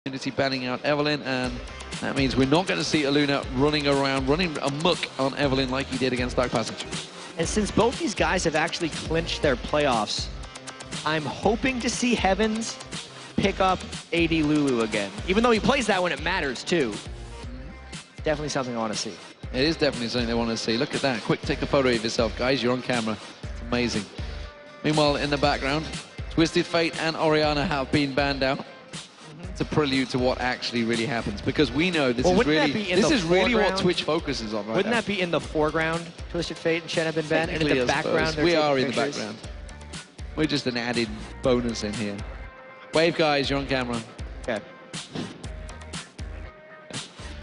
Unity banning out Evelyn, and that means we're not going to see Aluna running around, running amok on Evelyn like he did against Dark Passage. And since both these guys have actually clinched their playoffs, I'm hoping to see Heavens pick up AD Lulu again. Even though he plays that when it matters, too. Definitely something I want to see. It is definitely something they want to see. Look at that. Quick, take a photo of yourself, guys. You're on camera. It's amazing. Meanwhile, in the background, Twisted Fate and Orianna have been banned out. It's a prelude to what actually really happens, because we know this is really what Twitch focuses on right now. Wouldn't that be in the foreground? Twisted Fate and Shen have been banned, and in the background we are in the background. We're just an added bonus in here. Wave, guys, you're on camera. Okay.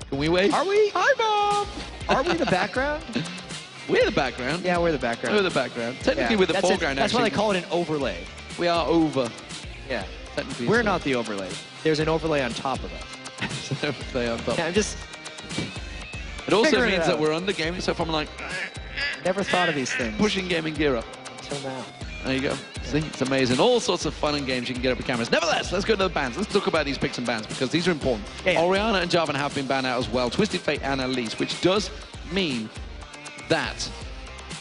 Can we wave? Are we? Hi, Mom! Are we the background? We're the background. Yeah, we're the background. We're the background. Technically, we're the foreground. That's why they call it an overlay. We are over. Yeah. Technically, we're not the overlay. There's an overlay on top of us. There's an overlay on top. Yeah, I'm just. It also means that we're under gaming, so if I'm like. Never thought of these things. Pushing gaming gear up. Until now. There you go. See, it's amazing. All sorts of fun and games you can get up with cameras. Nevertheless, let's go to the bans. Let's talk about these picks and bans, because these are important. Yeah. Orianna and Jarvan have been banned out as well. Twisted Fate and Elise, which does mean that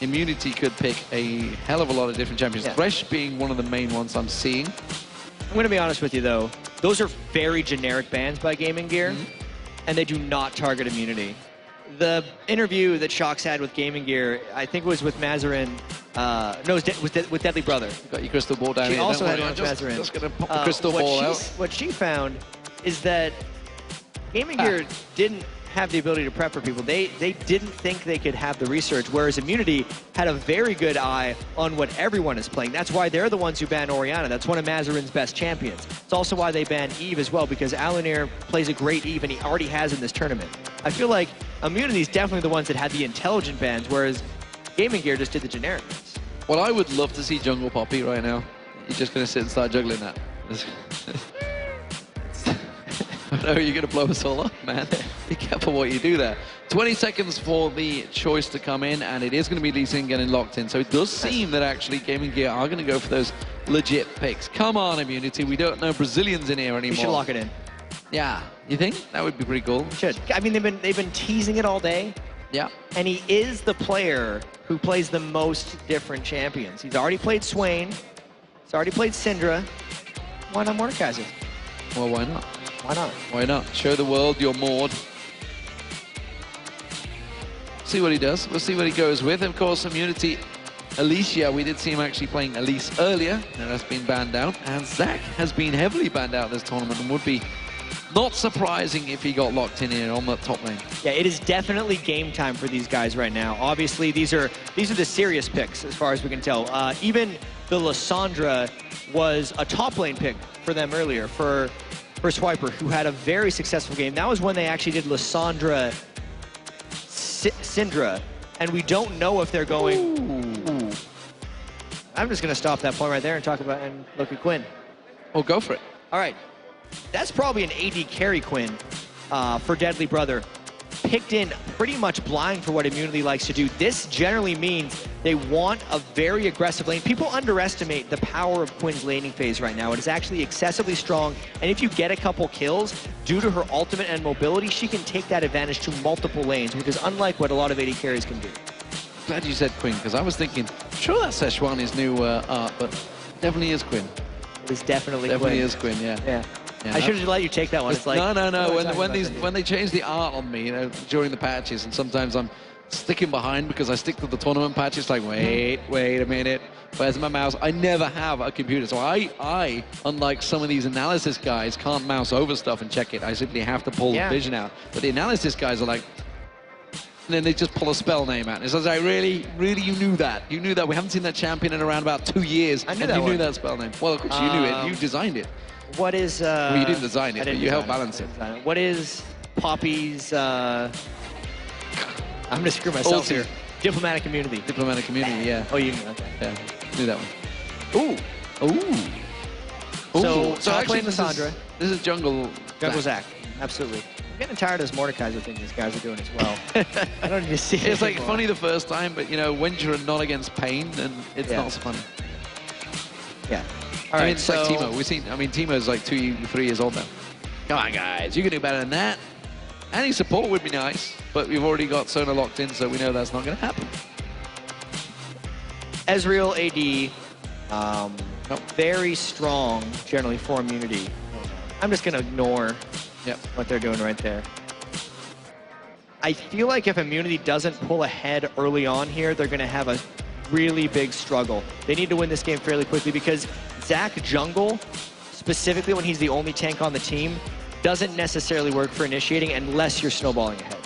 Immunity could pick a hell of a lot of different champions. Yeah. Thresh being one of the main ones I'm seeing. I'm going to be honest with you, though. Those are very generic bans by Gaming Gear, and they do not target Immunity. The interview that Shox had with Gaming Gear, I think it was with Mazarin. No, it was with Deadly Brother. You got your crystal ball down she here. She also had one with Mazarin. Just going to pop the crystal ball out. What she found is that Gaming Gear didn't have the ability to prep for people. They didn't think they could have the research, whereas Immunity had a very good eye on what everyone is playing. That's why they're the ones who banned Orianna. That's one of Mazarin's best champions. It's also why they banned Eve as well, because Alanir plays a great Eve, and he already has in this tournament. I feel like Immunity is definitely the ones that had the intelligent bans, whereas Gaming Gear just did the generic bans. Well, I would love to see Jungle Poppy right now. You're just going to sit and start juggling that. I know you're going to blow us all up, man. Be careful what you do there. 20 seconds for the choice to come in, and it is going to be Lee Sin getting locked in. So it does seem that actually Gaming Gear are going to go for those legit picks. Come on, Immunity. We don't know Brazilians in here anymore. We should lock it in. Yeah. You think? That would be pretty cool. Should. I mean, they've been teasing it all day. Yeah. And he is the player who plays the most different champions. He's already played Swain. He's already played Syndra. Why not Mordekaiser? Well, why not? Why not? Why not? Show the world your Mord. See what he does. We'll see what he goes with. Of course, Immunity, Alicia, we did see him actually playing Elise earlier. Now that's been banned out. And Zach has been heavily banned out this tournament, and would be not surprising if he got locked in here on that top lane. Yeah, it is definitely game time for these guys right now. Obviously, these are the serious picks as far as we can tell. Even the Lissandra was a top lane pick for them earlier for Swiper, who had a very successful game. That was when they actually did Lissandra Syndra, and we don't know if they're going. Ooh. I'm just going to stop that point right there and talk about and look at Quinn. Oh, go for it. All right. That's probably an AD carry, Quinn, for Deadly Brother. Picked in pretty much blind for what Immunity likes to do. This generally means they want a very aggressive lane. People underestimate the power of Quinn's laning phase right now. It is actually excessively strong, and if you get a couple kills, due to her ultimate and mobility, she can take that advantage to multiple lanes, which is unlike what a lot of AD carries can do. Glad you said Quinn, because I was thinking, sure that's Szechuani's new art, but definitely is Quinn. It is definitely Quinn. Definitely is Quinn, yeah. Yeah. I should have let you take that one. It's like no. When they change the art on me, you know, during the patches, and sometimes I'm sticking behind because I stick to the tournament patches. Like, wait a minute, where's my mouse? I never have a computer, so I unlike some of these analysis guys, can't mouse over stuff and check it. I simply have to pull the vision out. But the analysis guys are like, and then they just pull a spell name out. And it's like, really, you knew that? You knew that? We haven't seen that champion in around about 2 years. I knew that. You knew that spell name. Well, of course you knew it. You designed it. What is... well, you didn't design it, but you helped balance it. What is Poppy's... I'm going to screw myself here. Diplomatic Immunity. Diplomatic Immunity, yeah. Oh, you knew, okay. Yeah, knew that one. Ooh. So top lane Lissandra. This is Jungle Zach. Absolutely. I'm getting tired of this Mordekaiser thing these guys are doing as well. I don't even see it It's like anymore. funny the first time, but, you know, when you're not against pain, then it's not so funny. Yeah. All right, it's like Teemo. We've seen, I mean, Teemo's like 3 years old now. Come on, guys. You can do better than that. Any support would be nice, but we've already got Sona locked in, so we know that's not going to happen. Ezreal AD, very strong, generally, for immunity. I'm just going to ignore what they're doing right there. I feel like if immunity doesn't pull ahead early on here, they're going to have a really big struggle. They need to win this game fairly quickly because Zach jungle, specifically when he's the only tank on the team, doesn't necessarily work for initiating unless you're snowballing ahead.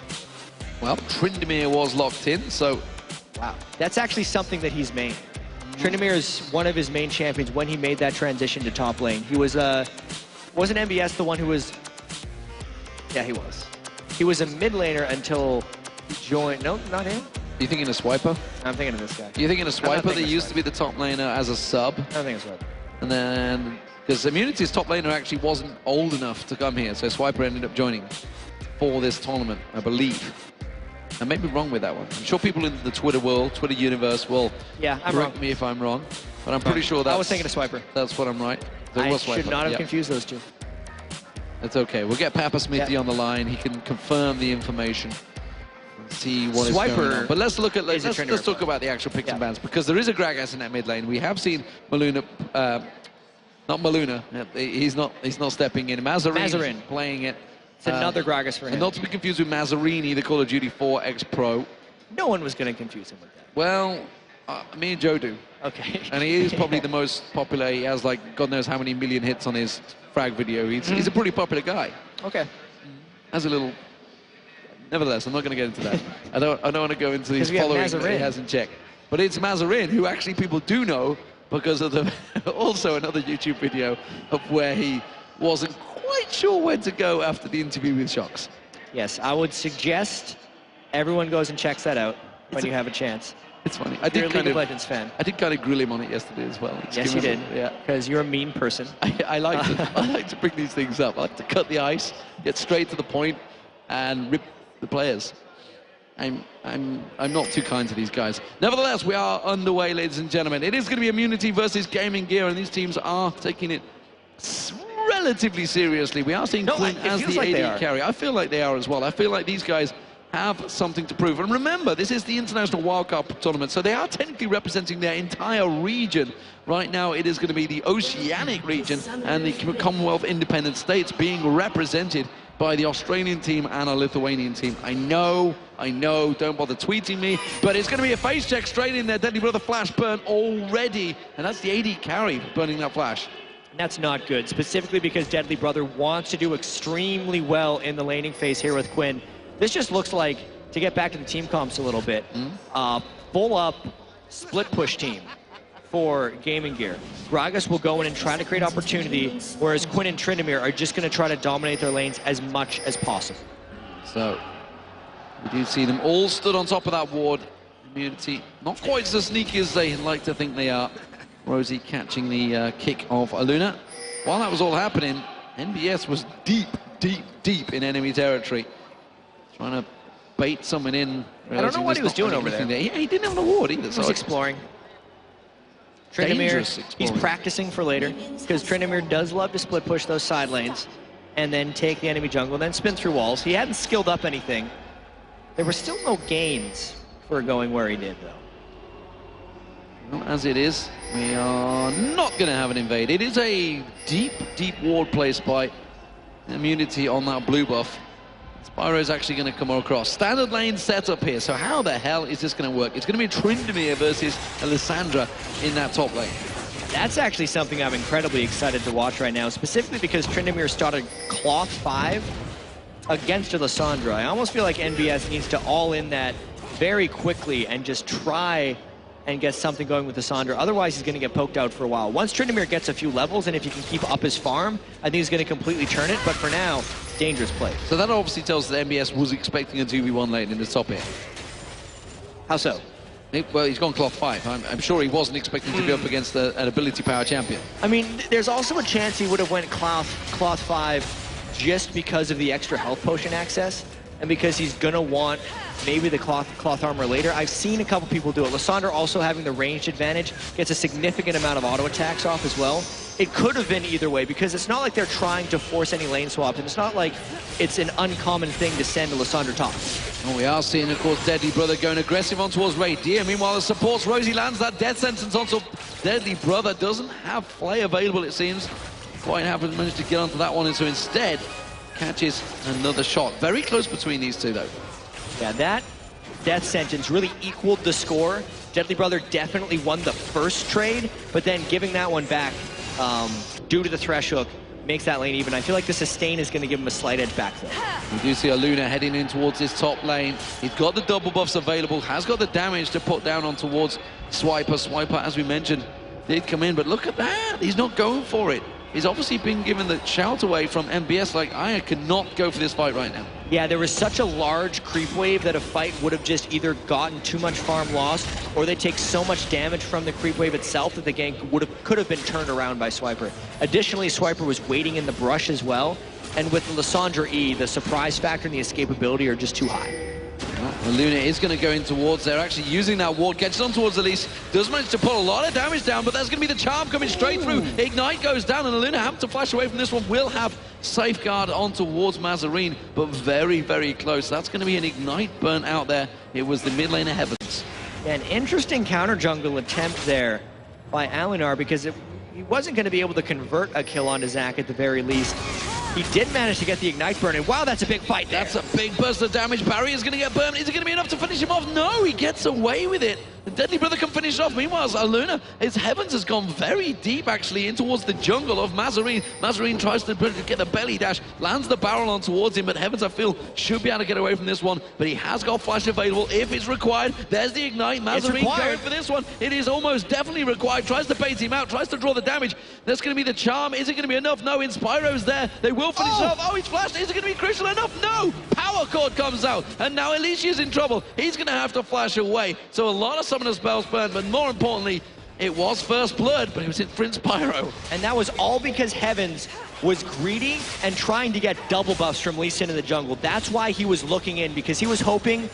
Well, Tryndamere was locked in, so... Wow. That's actually something that he's made. Tryndamere is one of his main champions when he made that transition to top lane. He was, wasn't MBS the one who was... Yeah, he was. He was a mid laner until he joined... No, not him. Are you thinking of Swiper? I'm thinking of this guy. You're thinking of Swiper that used to be the top laner as a sub? I don't think it's Swiper. And then... Because Immunity's top laner actually wasn't old enough to come here, so Swiper ended up joining for this tournament, I believe. I may be wrong with that one. I'm sure people in the Twitter world, Twitter universe will correct me if I'm wrong, but I'm pretty sure that's... I was thinking of Swiper. That's what I'm right. I should not have confused those two. That's okay. We'll get Papa Smithy on the line. He can confirm the information and see what is going on. But let's look at let's talk about the actual picks and bans, because there is a Gragas in that mid lane. We have seen Maluna, not Maluna. He's not stepping in. Mazarin playing it. It's another Gragas for him. And not to be confused with Mazzarini, the Call of Duty 4 ex-pro. No one was going to confuse him with that. Well, me and Joe do. Okay. And he is probably the most popular. He has like God knows how many million hits on his frag video. He's a pretty popular guy. Okay. As a little... Nevertheless, I'm not going to get into that. I don't want to go into these following that he hasn't checked. But it's Mazarin, who actually people do know because of the also another YouTube video of where he wasn't quite sure where to go after the interview with Shocks. Yes, I would suggest everyone goes and checks that out when you have a chance. It's funny. You're a League of Legends fan. I did kind of grill him on it yesterday as well. Yes, you did. Yeah, because you're a mean person. I like to bring these things up. I like to cut the ice, get straight to the point, and rip the players. I'm not too kind to these guys. Nevertheless, we are underway, ladies and gentlemen. It is going to be Immunity versus Gaming Gear, and these teams are taking it relatively seriously. We are seeing Quinn as the AD carry. I feel like they are as well. I feel like these guys have something to prove. And remember, this is the International Wildcard tournament, so they are technically representing their entire region. Right now, it is going to be the Oceanic region and the Commonwealth Independent States being represented by the Australian team and a Lithuanian team. I know, don't bother tweeting me, but it's going to be a face check straight in there. Deadly Brother Flash burn already, and that's the AD carry burning that Flash. That's not good, specifically because Deadly Brother wants to do extremely well in the laning phase here with Quinn. This just looks like, to get back to the team comps a little bit, full up split push team for Gaming Gear. Gragas will go in and try to create opportunity, whereas Quinn and Tryndamere are just going to try to dominate their lanes as much as possible. So, we do see them all stood on top of that ward. Immunity, not quite so sneaky as they like to think they are. Rosie catching the kick of Aluna. While that was all happening, NBS was deep in enemy territory. Trying to bait someone in. I don't know what he was doing over there. He didn't have an award either. He was exploring. Tryndamere, he's practicing for later, because Tryndamere does love to split push those side lanes and then take the enemy jungle and then spin through walls. He hadn't skilled up anything. There were still no gains for going where he did, though. Well, as it is, we are not going to have an invade. It is a deep ward placed by Immunity on that blue buff. Spyro's actually going to come across. Standard lane setup here, so how the hell is this going to work? It's going to be Tryndamere versus Alessandra in that top lane. That's actually something I'm incredibly excited to watch right now, specifically because Tryndamere started Cloth 5 against Alessandra. I almost feel like NBS needs to all in that very quickly and just try and get something going with Alessandra. Otherwise, he's going to get poked out for a while. Once Tryndamere gets a few levels, and if he can keep up his farm, I think he's going to completely turn it. But for now, dangerous play. So that obviously tells us that NBS was expecting a 2v1 lane in the top here. How so? Well, he's gone Cloth 5. I'm sure he wasn't expecting to be up against an ability power champion. I mean, there's also a chance he would have went Cloth 5 just because of the extra health potion access. and because he's going to want maybe the cloth armor later. I've seen a couple people do it. Lysandre also having the ranged advantage gets a significant amount of auto attacks off as well. It could have been either way because it's not like they're trying to force any lane swaps, and it's not like it's an uncommon thing to send a Lysandre top. Well, we are seeing, of course, Deadly Brother going aggressive on towards Radier. Meanwhile, the supports Rosie lands that death sentence onto Deadly Brother. Doesn't have play available, it seems. Quite happy to manage to get onto that one, and so instead catches another shot. Very close between these two, though. Yeah, that death sentence really equaled the score. Deadly Brother definitely won the first trade, but then giving that one back due to the thresh hook makes that lane even. I feel like the sustain is going to give him a slight edge back, though. We do see Aluna heading in towards his top lane. He's got the double buffs available, has got the damage to put down on towards Swiper. Swiper, as we mentioned, did come in, but look at that. He's not going for it. He's obviously been given the shout away from MBS, like, I cannot go for this fight right now. Yeah, there was such a large creep wave that a fight would have just either gotten too much farm loss, or they take so much damage from the creep wave itself that the gank could have been turned around by Swiper. Additionally, Swiper was waiting in the brush as well, and with Lysandre E, the surprise factor and the escapability are just too high. Well, Luna is going to go in towards there, actually using that ward, gets on towards Elise, does manage to pull a lot of damage down, but that's going to be the charm coming straight through. Ignite goes down, and Luna having to flash away from this one. Will have safeguard on towards Mazarine, but very, very close. That's going to be an Ignite burnt out there. It was the mid lane of Heavens. Yeah, an interesting counter jungle attempt there by Alinar, because he wasn't going to be able to convert a kill onto Zac at the very least. He did manage to get the Ignite burn, and wow, that's a big fight there. That's a big burst of damage. Barry is going to get burned. Is it going to be enough to finish him off? No, he gets away with it. The Deadly Brother can finish it off. Meanwhile, Aluna, his Heavens has gone very deep, actually, in towards the jungle of Mazarine. Mazarine tries to get the belly dash, lands the barrel on towards him, but Heavens, I feel, should be able to get away from this one. But he has got flash available if it's required. There's the Ignite. Mazarine going for this one. It is almost definitely required. Tries to bait him out, tries to draw the damage. That's going to be the charm. Is it going to be enough? No, Inspiro's there. They will finish it off. Oh, he's flashed. Is it going to be crucial enough? No! Power Chord comes out, and now Alicia's in trouble. He's going to have to flash away. So a lot of summoner spells burned, but more importantly, it was first blood, but it was in Prince Pyro. And that was all because Heavens was greedy and trying to get double buffs from Lee Sin in the jungle. That's why he was looking in, because he was hoping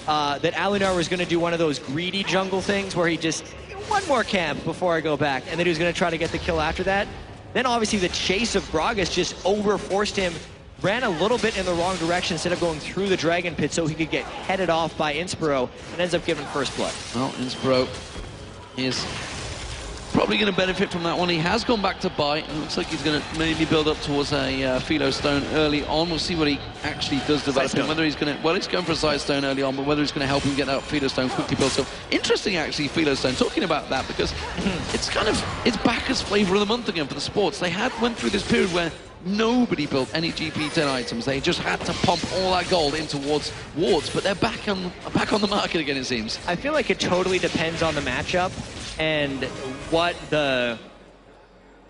that Alinar was going to do one of those greedy jungle things where he just, one more camp before I go back, and then he was going to try to get the kill after that. Then obviously the chase of Gragas just overforced him, ran a little bit in the wrong direction instead of going through the Dragon Pit so he could get headed off by Inspiro, and ends up giving first blood. Well, Inspiro is probably going to benefit from that one. He has gone back to buy. It looks like he's going to maybe build up towards a Philo Stone early on. We'll see what he actually does develop him. Whether he's going to, well, he's going for a Side Stone early on, but whether he's going to help him get that Philo Stone quickly built up. Interesting, actually, Philo Stone. Talking about that, because it's kind of, it's back as flavor of the month again for the sports. They went through this period where nobody built any GP10 items. They just had to pump all that gold in towards wards, but they're back on the market again, it seems. I feel like it totally depends on the matchup and what the,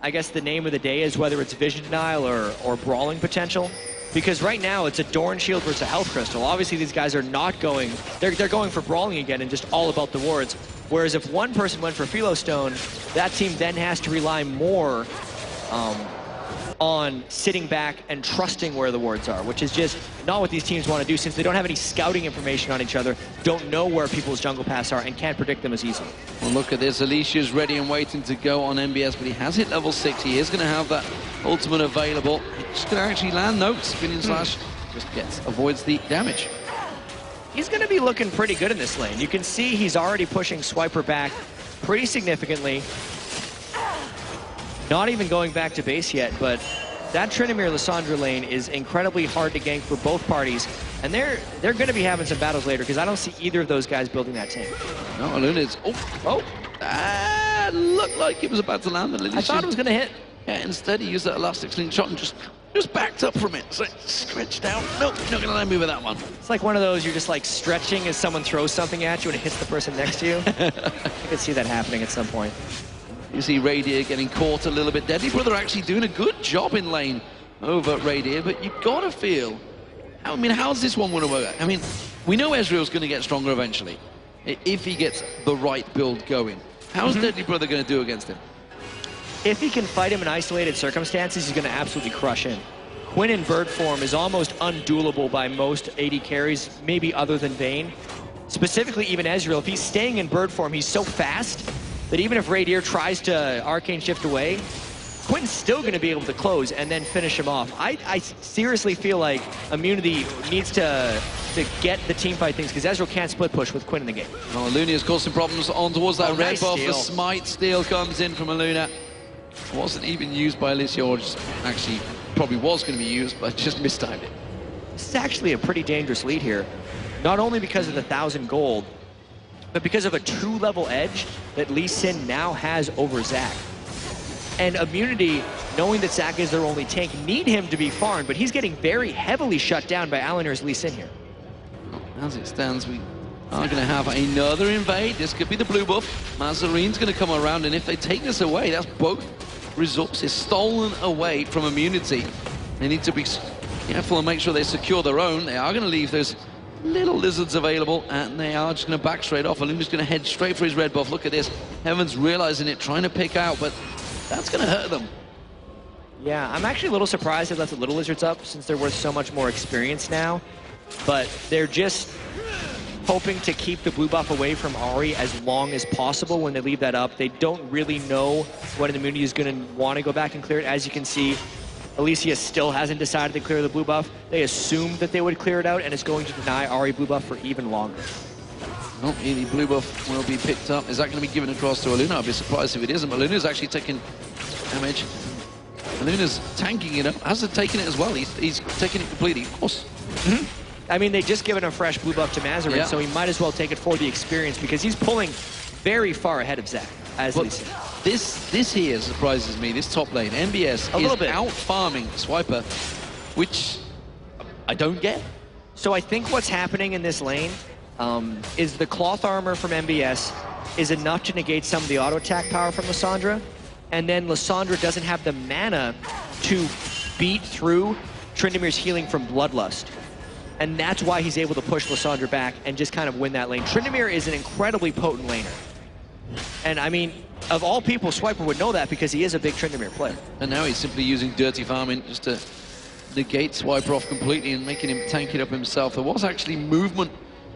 I guess the name of the day is, whether it's vision denial or brawling potential. Because right now it's a Dorn Shield versus a Health Crystal. Obviously these guys are not going, they're going for brawling again and just all about the wards. Whereas if one person went for Philo Stone, that team then has to rely more on sitting back and trusting where the wards are, which is just not what these teams want to do, since they don't have any scouting information on each other, don't know where people's jungle paths are, and can't predict them as easily. Well, look at this. Alicia's ready and waiting to go on MBS, but he has hit level 6. He is going to have that ultimate available. He's going to actually land. No, spinning slash just avoids the damage. He's going to be looking pretty good in this lane. You can see he's already pushing Swiper back pretty significantly. Not even going back to base yet, but that Tryndamere Lysandre lane is incredibly hard to gank for both parties, and they're going to be having some battles later, because I don't see either of those guys building that tank. No, Aluna's, looked like it was about to land. I thought it was going to hit. Yeah, instead he used that elastic slingshot and just backed up from it. So stretched out. Nope, you're not going to land me with that one. It's like one of those, you're just like stretching as someone throws something at you and it hits the person next to you. I could see that happening at some point. You see Radier getting caught a little bit. Deadly Brother actually doing a good job in lane over Radier, but you've got to feel, I mean, how's this one going to work? I mean, we know Ezreal's going to get stronger eventually, if he gets the right build going. How's Deadly Brother going to do against him? If he can fight him in isolated circumstances, he's going to absolutely crush him. Quinn in bird form is almost unduelable by most AD carries, maybe other than Vayne. Specifically, even Ezreal, if he's staying in bird form, he's so fast that even if Radier tries to Arcane Shift away, Quinn's still going to be able to close and then finish him off. I seriously feel like Immunity needs to get the teamfight things, because Ezreal can't split push with Quinn in the game. Well, Luna's causing problems on towards that red nice buff. steal. The smite steal comes in from Luna. Wasn't even used by Alicia, or just actually probably was going to be used, but just mistimed it. This is actually a pretty dangerous lead here. Not only because of the 1,000 gold, but because of a 2-level edge that Lee Sin now has over Zac. And Immunity, knowing that Zac is their only tank, need him to be farmed, but he's getting very heavily shut down by Alanir's Lee Sin here. As it stands, we are going to have another invade. This could be the blue buff. Mazarine's going to come around, and if they take this away, that's both resources stolen away from Immunity. They need to be careful and make sure they secure their own. They are going to leave those little lizards available, and they are just going to back straight off. Aluna's going to head straight for his red buff. Look at this. Heaven's realizing it, trying to pick out, but that's going to hurt them. Yeah, I'm actually a little surprised they left the little lizards up, since they're worth so much more experience now. But they're just hoping to keep the blue buff away from Ahri as long as possible when they leave that up. They don't really know when Immunity is going to want to go back and clear it. As you can see, Alicia still hasn't decided to clear the blue buff. They assumed that they would clear it out, and it's going to deny Ahri blue buff for even longer. Oh, the blue buff will be picked up. Is that going to be given across to Aluna? I'd be surprised if it isn't, but Aluna's actually taking damage. Aluna's tanking it up. Hasn't taken it as well. He's taking it completely, of course. I mean, they just given a fresh blue buff to Mazarine, so he might as well take it for the experience, because he's pulling very far ahead of Zac, as Lee Sin. This here surprises me, this top lane. MBS is out-farming Swiper, which I don't get. So I think what's happening in this lane is the cloth armor from MBS is enough to negate some of the auto attack power from Lissandra, and then Lissandra doesn't have the mana to beat through Tryndamere's healing from Bloodlust. And that's why he's able to push Lissandra back and just kind of win that lane. Tryndamere is an incredibly potent laner. And I mean, of all people, Swiper would know that because he is a big Tryndamere player. And now he's simply using dirty farming just to negate Swiper off completely and making him tank it up himself. There was actually movement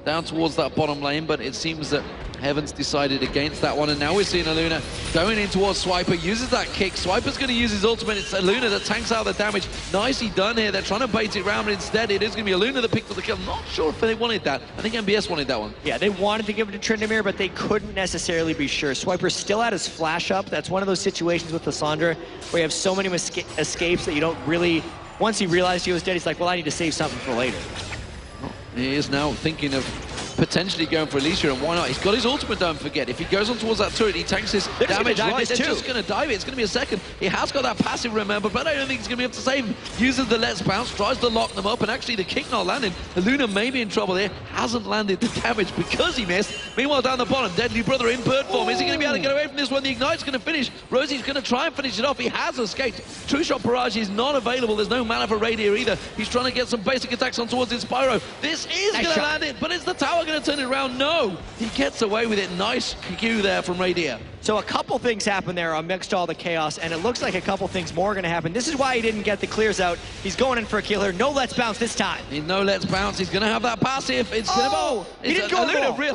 down towards that bottom lane, but it seems that Heaven's decided against that one, and now we're seeing Aluna going in towards Swiper, uses that kick. Swiper's going to use his ultimate. It's Aluna that tanks out the damage. Nicely done here. They're trying to bait it around, but instead it is going to be Aluna that picked up the kill. Not sure if they wanted that. I think MBS wanted that one. Yeah, they wanted to give it to Tryndamere, but they couldn't necessarily be sure. Swiper's still at his flash up. That's one of those situations with Lissandra where you have so many escapes that you don't really... Once he realized he was dead, he's like, well, I need to save something for later. He is now thinking of potentially going for Alicia, and why not? He's got his ultimate, don't forget. If he goes on towards that turret, he tanks his damage right. They're just going to dive it. It's going to be a second. He has got that passive, remember, but I don't think he's going to be able to save him. Uses the Let's Bounce, tries to lock them up, and actually the kick not landing. Luna may be in trouble here. Hasn't landed the damage because he missed. Meanwhile, down the bottom, Deadly Brother in bird form. Is he going to be able to get away from this one? The Ignite's going to finish. Rosie's going to try and finish it off. He has escaped. True Shot Barrage is not available. There's no mana for Radier either. He's trying to get some basic attacks on towards his Spyro. This is going to land it, but is the tower going to turn it around? No, he gets away with it. Nice Q there from Radier. So a couple things happened there amidst all the chaos, and it looks like a couple things more are going to happen. This is why he didn't get the clears out. He's going in for a kill here. No Let's Bounce this time. No Let's Bounce. He's going to have that passive. It's going to... He didn't go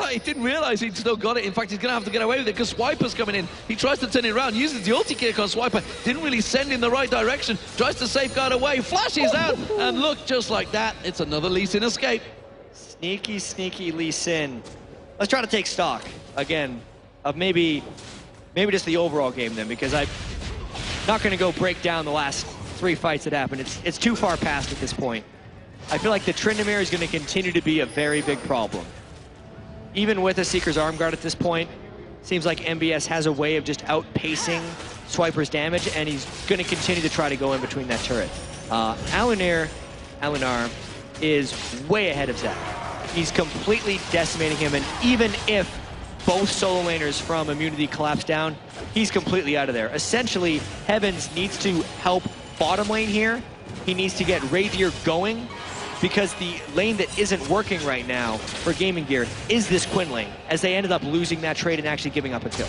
he didn't realize he'd still got it. In fact, he's going to have to get away with it because Swiper's coming in. He tries to turn it around, uses the ulti kick on Swiper. Didn't really send in the right direction. Tries to safeguard away. Flashes out, and look, just like that, it's another Lee Sin escape. Sneaky, sneaky Lee Sin. Let's try to take stock, again, of maybe just the overall game then, because I'm not going to go break down the last 3 fights that happened. It's too far past at this point. I feel like the Tryndamere is going to continue to be a very big problem. Even with a Seeker's Arm Guard at this point, seems like MBS has a way of just outpacing Swiper's damage, and he's going to continue to try to go in between that turret. Alunar is way ahead of Zac. He's completely decimating him, and even if both solo laners from Immunity collapse down, he's completely out of there. Essentially, Heavens needs to help bottom lane here. He needs to get Radier going, because the lane that isn't working right now for Gaming Gear is this Quinn lane, as they ended up losing that trade and actually giving up a kill.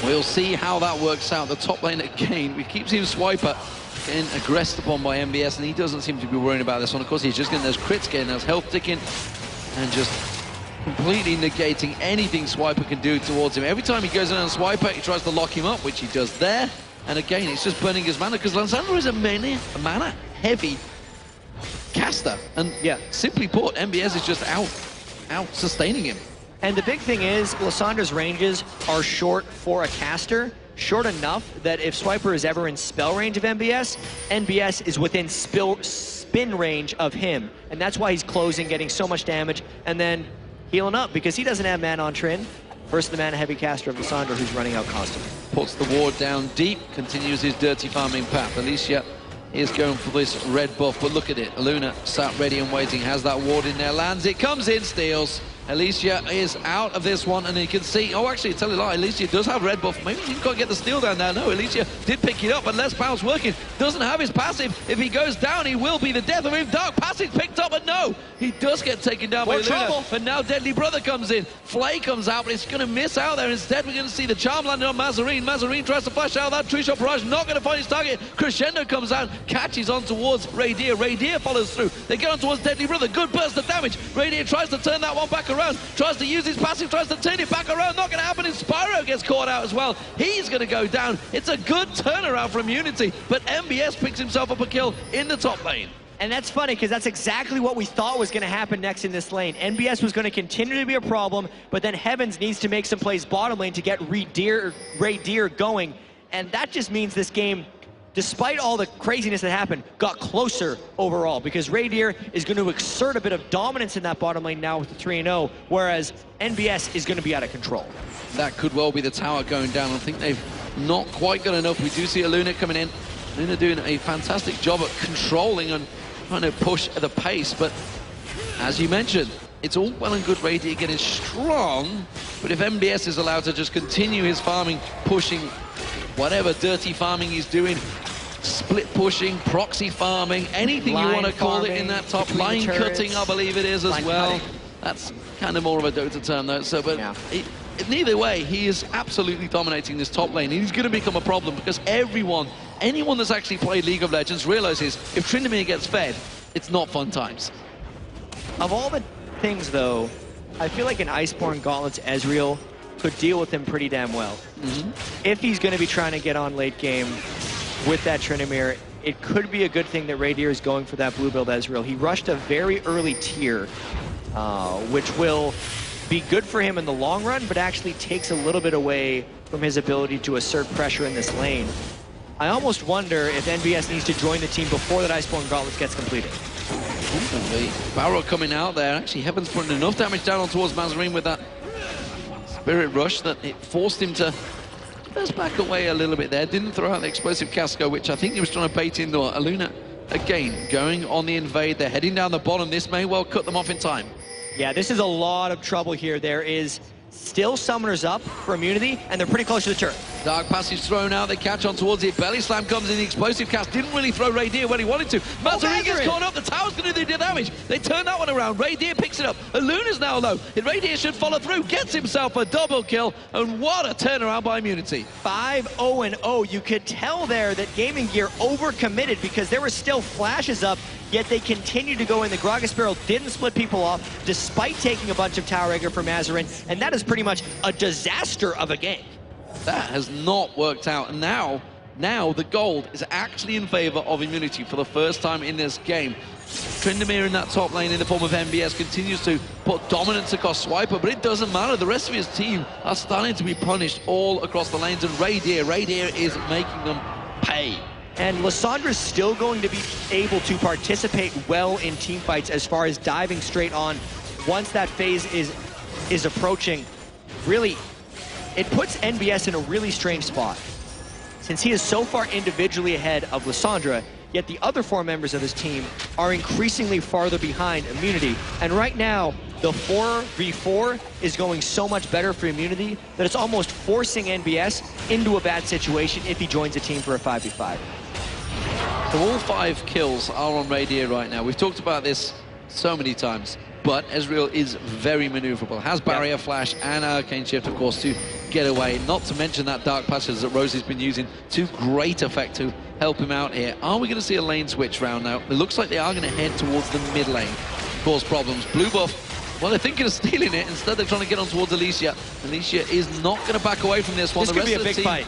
We'll see how that works out. The top lane again, we keep seeing Swiper getting aggressed upon by MBS, and he doesn't seem to be worrying about this one. Of course, he's just getting those crits, getting those health ticking, and just completely negating anything Swiper can do towards him. Every time he goes in on Swiper, he tries to lock him up, which he does there. And again, it's just burning his mana, because Lysandra is a mana-heavy caster. And yeah, simply put, MBS is just out sustaining him. And the big thing is, Lysandra's ranges are short for a caster, short enough that if Swiper is ever in spell range of MBS, NBS is within spin range of him. And that's why he's closing, getting so much damage, and then healing up, because he doesn't have mana on Trin versus the mana-heavy caster of Lysandra, who's running out constantly. Puts the ward down deep, continues his dirty farming path. Alicia is going for this red buff, but look at it. Luna sat ready and waiting, has that ward in there, lands it, comes in, steals. Alicia is out of this one, and you can see, oh, actually, tell you a lie, Alicia does have red buff. Maybe he didn't quite get the steal down there. No, Alicia did pick it up, but less bounce working. Doesn't have his passive. If he goes down, he will be the death of him. Dark passive picked up, but no, he does get taken down by Luna. But now Deadly Brother comes in. Flay comes out, but it's going to miss out there. Instead, we're going to see the charm landing on Mazarine. Mazarine tries to flash out that Tree Shot Barrage, not going to find his target. Crescendo comes out, catches on towards Raydeer. Raydeer follows through. They get on towards Deadly Brother. Good burst of damage. Raydeer tries to turn that one back around, tries to use his passive, tries to turn it back around. Not going to happen, and Spyro gets caught out as well. He's going to go down. It's a good turnaround for Immunity, but MBS picks himself up a kill in the top lane. And that's funny, because that's exactly what we thought was going to happen next in this lane. NBS was going to continue to be a problem, but then Heavens needs to make some plays bottom lane to get Raydeer going. And that just means this game, despite all the craziness that happened, got closer overall, because Raydeer is going to exert a bit of dominance in that bottom lane now with the 3-0, whereas NBS is going to be out of control. That could well be the tower going down. I think they've not quite got enough. We do see a Luna coming in. Luna doing a fantastic job at controlling and trying to push at the pace, but as you mentioned, it's all well and good Raydeer getting strong, but if MBS is allowed to just continue his farming, pushing whatever dirty farming he's doing, split pushing, proxy farming, anything you want to call it in that top, line cutting, I believe it is as well. That's kind of more of a Dota term though, so, but yeah. Neither way, he is absolutely dominating this top lane. He's going to become a problem, because anyone that's actually played League of Legends realizes if Tryndamere gets fed, it's not fun times. Of all the things though, I feel like an Iceborne Gauntlet's Ezreal could deal with him pretty damn well. If he's going to be trying to get on late game with that Tryndamere, it could be a good thing that Raydeer is going for that blue build Ezreal. He rushed a very early tier, which will be good for him in the long run, but actually takes a little bit away from his ability to assert pressure in this lane. I almost wonder if NBS needs to join the team before that Iceborne Gauntlet gets completed. Barrow coming out there. Actually, Heaven's putting enough damage down on towards Mazarine with that Spirit Rush that it forced him to just back away a little bit there. Didn't throw out the explosive Casco, which I think he was trying to bait in the Luna. Again, going on the invade. They're heading down the bottom. This may well cut them off in time. Yeah, this is a lot of trouble here. There is still summoners up for Immunity, and they're pretty close to the turret. Dark Passage thrown out, they catch on towards it. Belly Slam comes in, the explosive cast didn't really throw Raydeer when he wanted to. Mazarine gets caught up, the tower's going to do the damage. They turn that one around, Raydeer picks it up. Luna's now low, and Raydeer should follow through, gets himself a double kill, and what a turnaround by Immunity. 5-0-0, you could tell there that Gaming Gear overcommitted, because there were still flashes up, yet they continued to go in. The Gragas Barrel didn't split people off, despite taking a bunch of tower aggro from Mazarine, and that is pretty much a disaster of a game. That has not worked out, and now the gold is actually in favor of Immunity for the first time in this game. Tryndamere in that top lane in the form of MBS continues to put dominance across Swiper, but it doesn't matter. The rest of his team are starting to be punished all across the lanes, and Raydeer is making them pay. And Lysandra's still going to be able to participate well in team fights as far as diving straight on once that phase is approaching. Really, it puts NBS in a really strange spot, since he is so far individually ahead of Lysandra, yet the other four members of his team are increasingly farther behind Immunity. And right now, the 4v4 is going so much better for Immunity that it's almost forcing NBS into a bad situation if he joins a team for a 5v5. So all 5 kills are on Raydeer right now. We've talked about this so many times, but Ezreal is very maneuverable. Has Barrier Flash and Arcane Shift, of course, to get away. Not to mention that Dark Passage that Rosie's been using to great effect to help him out here. Are we going to see a lane switch round now? It looks like they are going to head towards the mid lane, cause problems. Blue buff, well, they're thinking of stealing it. Instead, they're trying to get on towards Alicia. Alicia is not going to back away from this one. This could be a big fight.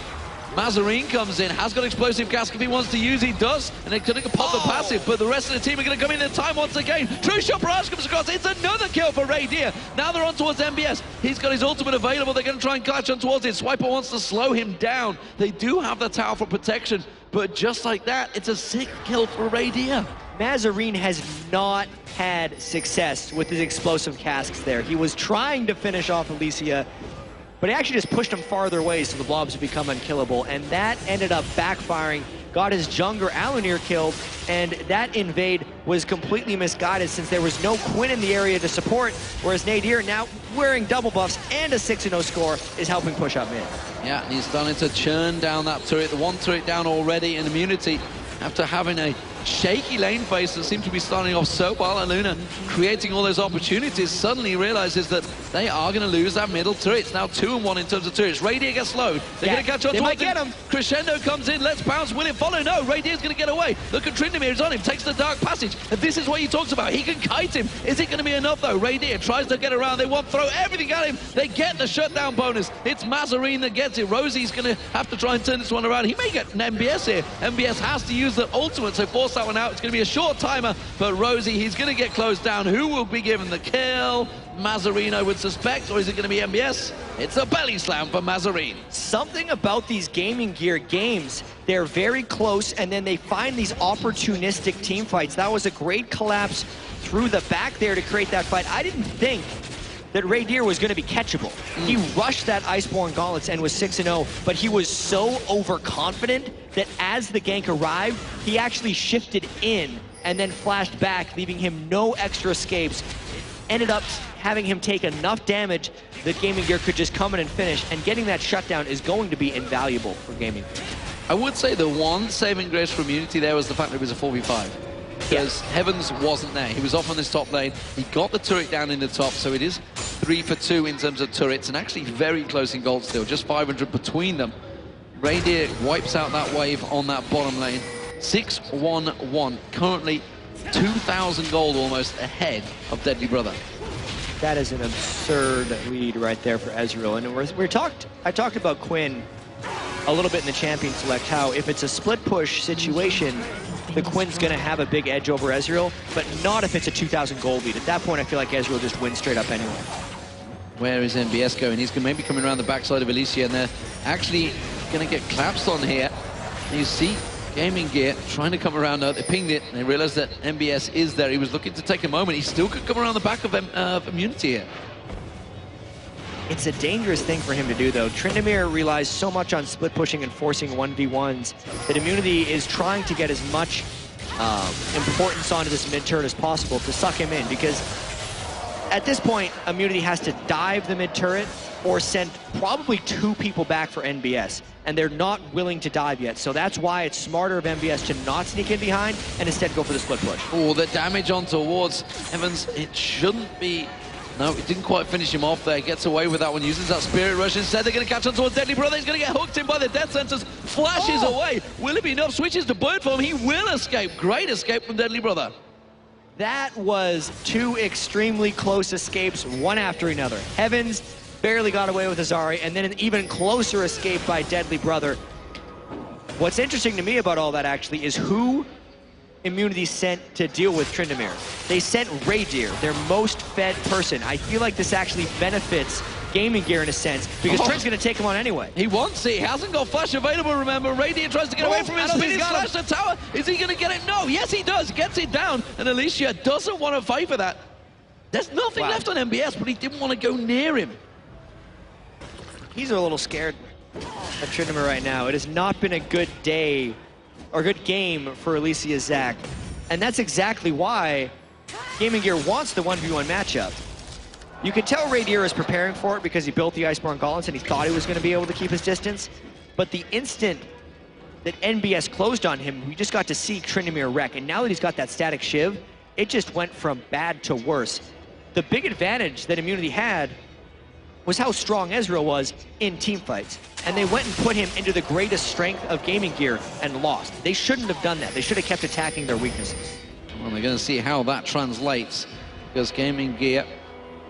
Mazarine comes in, has got explosive gas if he wants to use, he does, and they're going to pop the passive, but the rest of the team are going to come in time once again. True Shot Barrage comes across, it's another kill for Radier. Now they're on towards MBS, he's got his ultimate available, they're going to try and clutch on towards it. Swiper wants to slow him down. They do have the tower for protection, but just like that, it's a sick kill for Radier. Mazarine has not had success with his explosive casks there. He was trying to finish off Alicia, but he actually just pushed him farther away so the blobs would become unkillable, and that ended up backfiring, got his jungler Alanir killed, and that invade was completely misguided since there was no Quinn in the area to support, whereas Nadir, now wearing double buffs and a 6-0 score, is helping push up mid. Yeah, and he's starting to churn down that turret, the one turret down already in Immunity, after having a shaky lane phase that seemed to be starting off so well, and Luna creating all those opportunities, suddenly realizes that they are going to lose that middle turret. It's now 2-1 in terms of turrets. Radier gets slowed. They're going to catch on they towards might get him. Crescendo comes in. Let's bounce. Will it follow? No. Radier's going to get away. Look at Tryndamere is on him. Takes the Dark Passage. And this is what he talks about. He can kite him. Is it going to be enough, though? Radier tries to get around. They want to throw everything at him. They get the shutdown bonus. It's Mazarine that gets it. Rosie's going to have to try and turn this one around. He may get an MBS here. MBS has to use the ultimate, so force that one out. It's going to be a short timer, but Rosie, he's going to get closed down. Who will be given the kill? Mazarine, I would suspect, or is it going to be MBS? It's a belly slam for Mazarine. Something about these Gaming Gear games, they're very close, and then they find these opportunistic team fights. That was a great collapse through the back there to create that fight. I didn't think that Radier was going to be catchable. He rushed that Iceborne Gauntlets and was 6-0, but he was so overconfident that as the gank arrived, he actually shifted in and then flashed back, leaving him no extra escapes. Ended up having him take enough damage that Gaming Gear could just come in and finish, and getting that shutdown is going to be invaluable for Gaming Gear. I would say the one saving grace for Immunity there was the fact that it was a 4v5. Because Heavens wasn't there. He was off on this top lane. He got the turret down in the top, so it is 3 for 2 in terms of turrets, and actually very close in gold still, just 500 between them. Radier wipes out that wave on that bottom lane. 6-1-1, currently 2,000 gold almost ahead of Deadly Brother. That is an absurd lead right there for Ezreal. And I talked about Quinn a little bit in the Champion Select, how if it's a split push situation, the Quinn's going to have a big edge over Ezreal, but not if it's a 2,000 gold lead. At that point, I feel like Ezreal just wins straight up anyway. Where is MBS going? He's maybe coming around the backside of Alicia, and they're actually going to get collapsed on here. You see Gaming Gear trying to come around. They pinged it, and they realized that MBS is there. He was looking to take a moment. He still could come around the back of Immunity here. It's a dangerous thing for him to do, though. Tryndamere relies so much on split pushing and forcing 1v1s that Immunity is trying to get as much importance onto this mid turret as possible to suck him in, because at this point, Immunity has to dive the mid turret or send probably 2 people back for NBS, and they're not willing to dive yet. So that's why it's smarter of MBS to not sneak in behind and instead go for the split push. Oh, the damage on towards Evans, it shouldn't be. No, it didn't quite finish him off there. Gets away with that one, uses that Spirit Rush. Instead, they're going to catch on towards Deadly Brother. He's going to get hooked in by the Death Sentence. Flashes away. Will it be enough? Switches to Bird Form. He will escape. Great escape from Deadly Brother. That was 2 extremely close escapes, one after another. Heavens barely got away with Azari, and then an even closer escape by Deadly Brother. What's interesting to me about all that, actually, is who Immunity sent to deal with Tryndamere. They sent Radier, their most fed person. I feel like this actually benefits Gaming Gear in a sense, because Trent's going to take him on anyway. He wants it. He hasn't got flash available, remember. Radier tries to get away from his spinning slash the tower. Is he going to get it? No. Yes, he does. Gets it down, and Alicia doesn't want to fight for that. There's nothing left on MBS, but he didn't want to go near him. He's a little scared of Tryndamere right now. It has not been a good day or good game for Alicia Zach. And that's exactly why Gaming Gear wants the 1v1 matchup. You can tell Radier is preparing for it because he built the Iceborne Gauntlets and he thought he was going to be able to keep his distance. But the instant that NBS closed on him, we just got to see Tryndamere wreck. And now that he's got that static shiv, it just went from bad to worse. The big advantage that Immunity had was how strong Ezreal was in team fights. And they went and put him into the greatest strength of Gaming Gear and lost. They shouldn't have done that. They should have kept attacking their weaknesses. Well, they're going to see how that translates, because Gaming Gear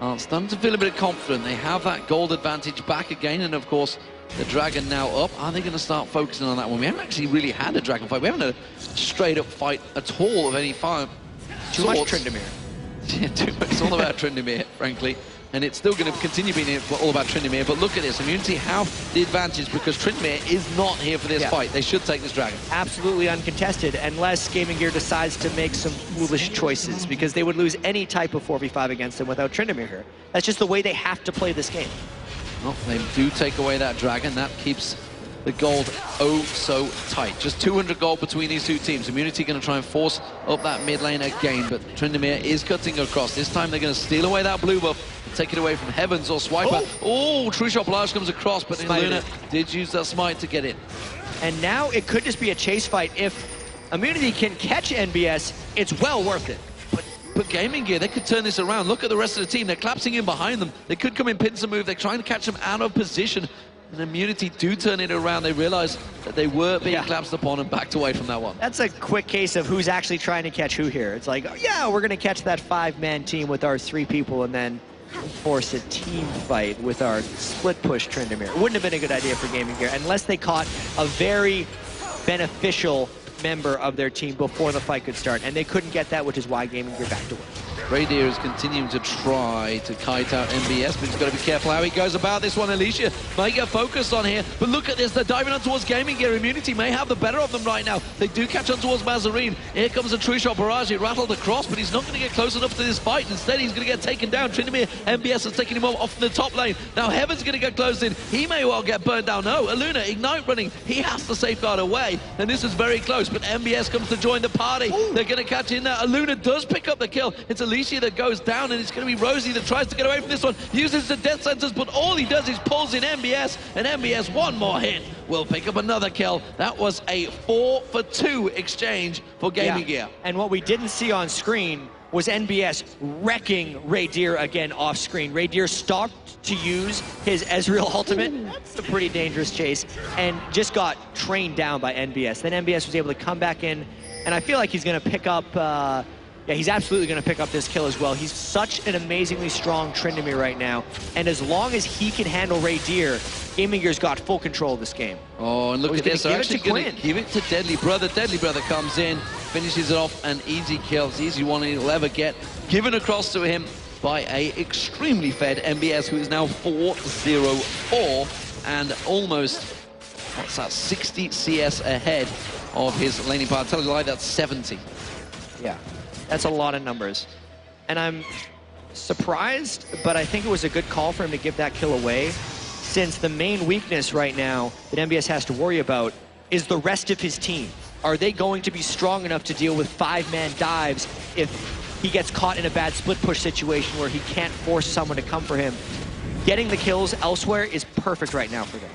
are starting to feel a bit confident. They have that gold advantage back again, and of course, the Dragon now up. Are they going to start focusing on that one? We haven't actually really had a Dragon fight. We haven't had a straight-up fight at all of any fire. Too much Tryndamere. Yeah, too much. It's all about Tryndamere, frankly. And it's still going to continue being all about Tryndamere. But look at this. Immunity have the advantage because Tryndamere is not here for this fight. They should take this Dragon. Absolutely uncontested, unless Gaming Gear decides to make some foolish choices, because they would lose any type of 4v5 against them without Tryndamere here. That's just the way they have to play this game. Well, they do take away that Dragon. That keeps the gold oh so tight. Just 200 gold between these two teams. Immunity going to try and force up that mid lane again, but Tryndamere is cutting across. This time they're going to steal away that blue buff, take it away from Heavens or Swiper. Oh, True Shot Barrage comes across, but Luna did use that smite to get in. And now it could just be a chase fight. If Immunity can catch NBS, it's well worth it. But Gaming Gear, they could turn this around. Look at the rest of the team. They're collapsing in behind them. They could come in pincer move. They're trying to catch them out of position. And Immunity do turn it around. They realize that they were being collapsed upon and backed away from that one. That's a quick case of who's actually trying to catch who here. It's like, oh, yeah, we're going to catch that 5-man team with our 3 people and then force a team fight with our split push Tryndamere. It wouldn't have been a good idea for Gaming Gear unless they caught a very beneficial member of their team before the fight could start, and they couldn't get that, which is why Gaming Gear backed away. Raydeer is continuing to try to kite out MBS, but he's got to be careful how he goes about this one. Alicia might get focused on here, but look at this. They're diving on towards Gaming Gear. Immunity may have the better of them right now. They do catch on towards Mazarine. Here comes a True Shot Barrage. It rattled across, but he's not going to get close enough to this fight. Instead, he's going to get taken down. Tryndamere, MBS is taking him off in the top lane. Now Heaven's going to get closed in. He may well get burned down. No, Aluna, Ignite running. He has to safeguard away, and this is very close, but MBS comes to join the party. Ooh. They're going to catch in there. Aluna does pick up the kill. It's Alicia that goes down, and it's going to be Rosie that tries to get away from this one. Uses the death sentence, but all he does is pulls in MBS, and MBS one more hit will pick up another kill. That was a 4-for-2 exchange for Gaming Gear. And what we didn't see on screen was NBS wrecking Raydeer again off screen. Raydeer stopped to use his Ezreal ultimate. That's a pretty dangerous chase, and just got trained down by NBS. Then NBS was able to come back in, and I feel like he's going to pick up yeah, he's absolutely going to pick up this kill as well. He's such an amazingly strong Tryndamere right now, and as long as he can handle Raydeer, Gaming Gear's got full control of this game. Oh, and look at this. They're actually going to give it to Deadly Brother. Deadly Brother comes in, finishes it off, an easy kill. It's the easy one he'll ever get. Given across to him by a extremely fed MBS, who is now 4-0-4 and almost, what's that, 60 CS ahead of his laning partner. Tell you a lie, that's 70. Yeah. That's a lot of numbers. And I'm surprised, but I think it was a good call for him to give that kill away, since the main weakness right now that MBS has to worry about is the rest of his team. Are they going to be strong enough to deal with 5-man dives if he gets caught in a bad split push situation where he can't force someone to come for him? Getting the kills elsewhere is perfect right now for them.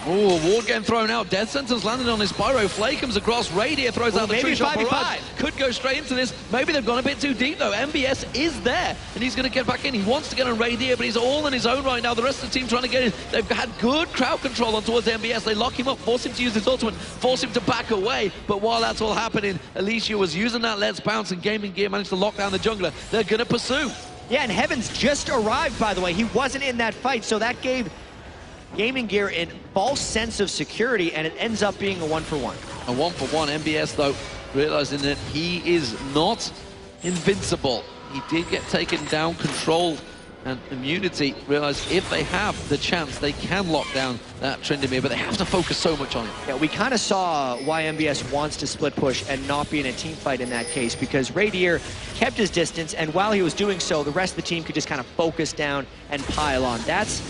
Oh, ward getting thrown out. Death sentence landed on his Spyro. Flay comes across. Raydeer throws out the True Shot Barrage. Could go straight into this. Maybe they've gone a bit too deep, though. MBS is there, and he's going to get back in. He wants to get on Raydeer, but he's all on his own right now. The rest of the team trying to get in. They've had good crowd control on towards MBS. They lock him up, force him to use his ultimate, force him to back away. But while that's all happening, Alicia was using that Let's Bounce, and Gaming Gear managed to lock down the jungler. They're going to pursue. Yeah, and Heavens just arrived, by the way. He wasn't in that fight, so that gave Gaming Gear a false sense of security, and it ends up being a 1-for-1. A 1-for-1. MBS, though, realizing that he is not invincible. He did get taken down, controlled, and Immunity realize if they have the chance, they can lock down that Tryndamere, but they have to focus so much on it. Yeah, we kind of saw why MBS wants to split push and not be in a team fight in that case, because Raydeer kept his distance, and while he was doing so, the rest of the team could just kind of focus down and pile on. That's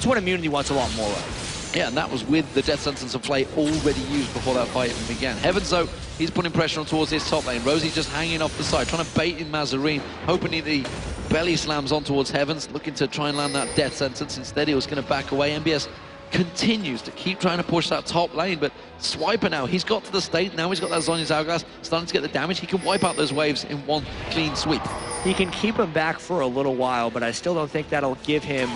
what Immunity wants a lot more of. Yeah, and that was with the death sentence of Flay already used before that fight even began. Heavens, though, he's putting pressure on towards his top lane. Rosie just hanging off the side, trying to bait in Mazarine, hoping he belly slams on towards Heavens, looking to try and land that death sentence. Instead, he was going to back away. MBS continues to keep trying to push that top lane, but Swiper now, he's got to the state, now he's got that Zhonya's Hourglass, starting to get the damage. He can wipe out those waves in one clean sweep. He can keep him back for a little while, but I still don't think that'll give him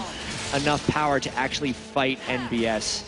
enough power to actually fight NBS,